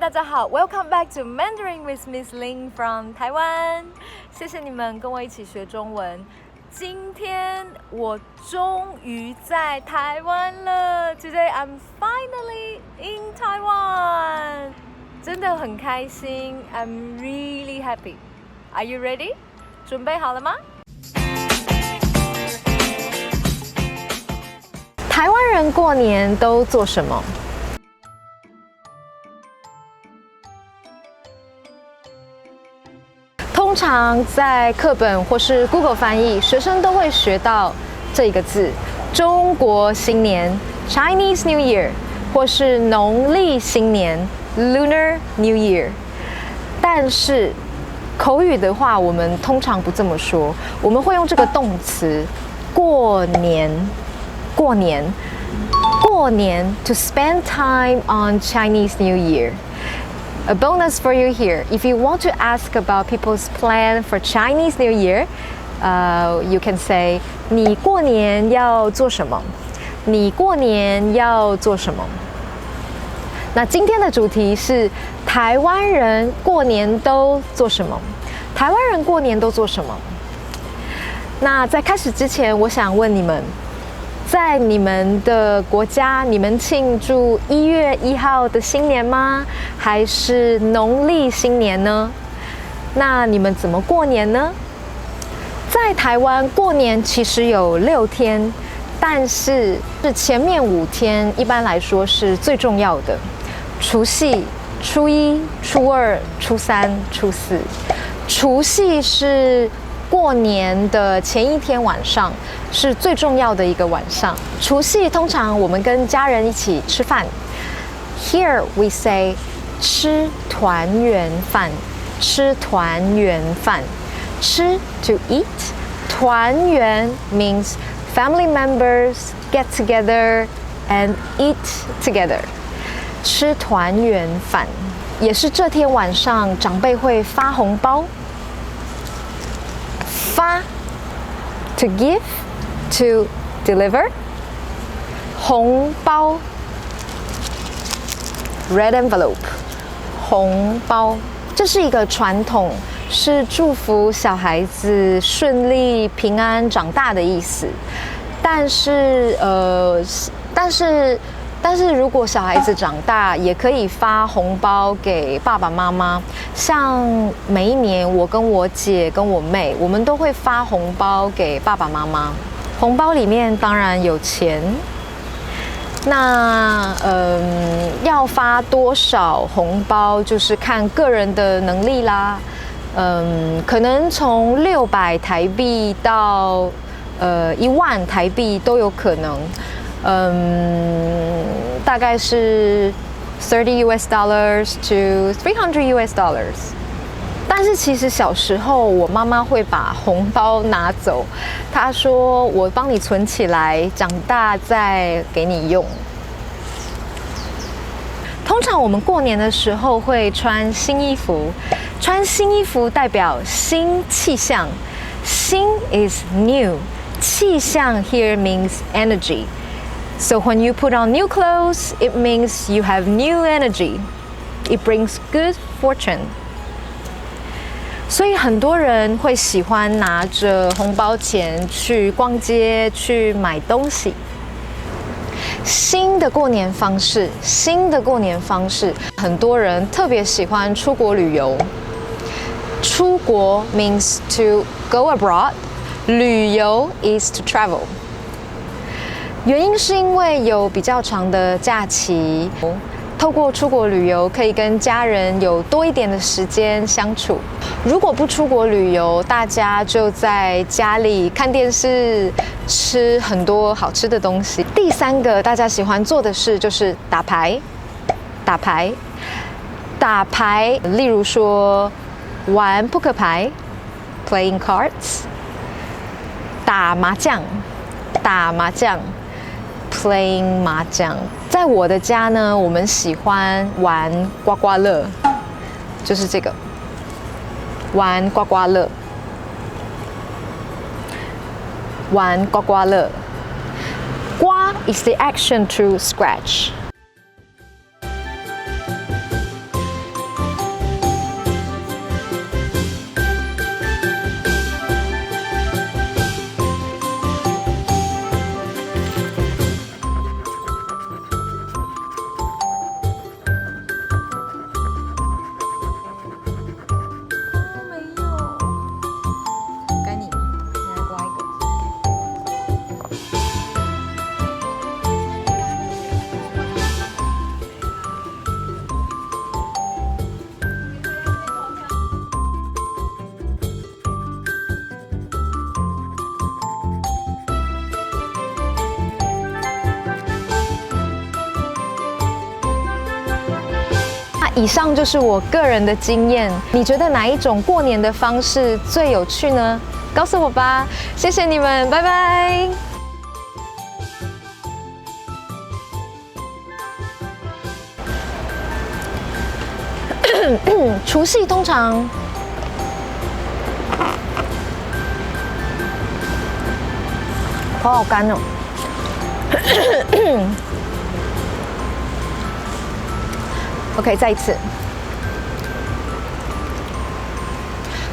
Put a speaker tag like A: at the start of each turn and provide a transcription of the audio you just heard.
A: 大家好 ，Welcome back to Mandarin with Miss Lin from 台湾。谢谢你们跟我一起学中文。今天我终于在台湾了。Today I'm finally in Taiwan。真的很开心 ，I'm really happy. Are you ready? 准备好了吗？台湾人过年都做什么？通常在课本或是 Google 翻译，学生都会学到这个字“中国新年 ”（Chinese New Year） 或是农历新年 （Lunar New Year）。但是口语的话，我们通常不这么说，我们会用这个动词“过年”。过年 to spend time on Chinese New Year. A bonus for you here. If you want to ask about people's plan for Chinese New Year, you can say 你过年要做什么？你过年要做什么？那今天的主题是台湾人过年都做什么？台湾人过年都做什么？那在开始之前，我想问你们，在你们的国家，你们庆祝1月1号的新年吗？还是农历新年呢？那你们怎么过年呢？在台湾过年其实有6天，但是前面5天一般来说是最重要的，除夕、初1、初2、初3、初4。除夕是过年的前一天晚上，是最重要的一个晚上。除夕通常我们跟家人一起吃饭。Here we say 吃团圆饭，吃团圆饭。吃 to eat， 团圆 means family members get together and eat together。吃团圆饭，也是这天晚上长辈会发红包。发 to give to deliver， 红包 red envelope， 红包，这是一个传统，是祝福小孩子顺利平安长大的意思。但是如果小孩子长大，也可以发红包给爸爸妈妈。像每一年，我跟我姐跟我妹，我们都会发红包给爸爸妈妈。红包里面当然有钱。那要发多少红包，就是看个人的能力啦。可能从600台币到1万台币都有可能。大概是$30 to $300。但是其实小时候，我妈妈会把红包拿走，她说我帮你存起来，长大再给你用。通常我们过年的时候会穿新衣服，穿新衣服代表新气象。新 is new， 气象 here means energy。So when you put on new clothes, it means you have new energy. It brings good fortune. 所以很多人会喜欢拿着红包钱去逛街，去买东西。新的过年方式，很多人特别喜欢出国旅游。出国 means to go abroad. 旅游 is to travel.原因是因为有比较长的假期，透过出国旅游可以跟家人有多一点的时间相处。如果不出国旅游，大家就在家里看电视，吃很多好吃的东西。第3个大家喜欢做的事就是打牌，例如说玩扑克牌 （playing cards）， 打麻将。Playing 麻将，在我的家呢，我们喜欢玩刮刮乐，就是这个，玩刮刮乐。刮 is the action to scratch。以上就是我个人的经验，你觉得哪一种过年的方式最有趣呢？告诉我吧，谢谢你们，拜拜。除夕通常口好干哦。OK， 再一次。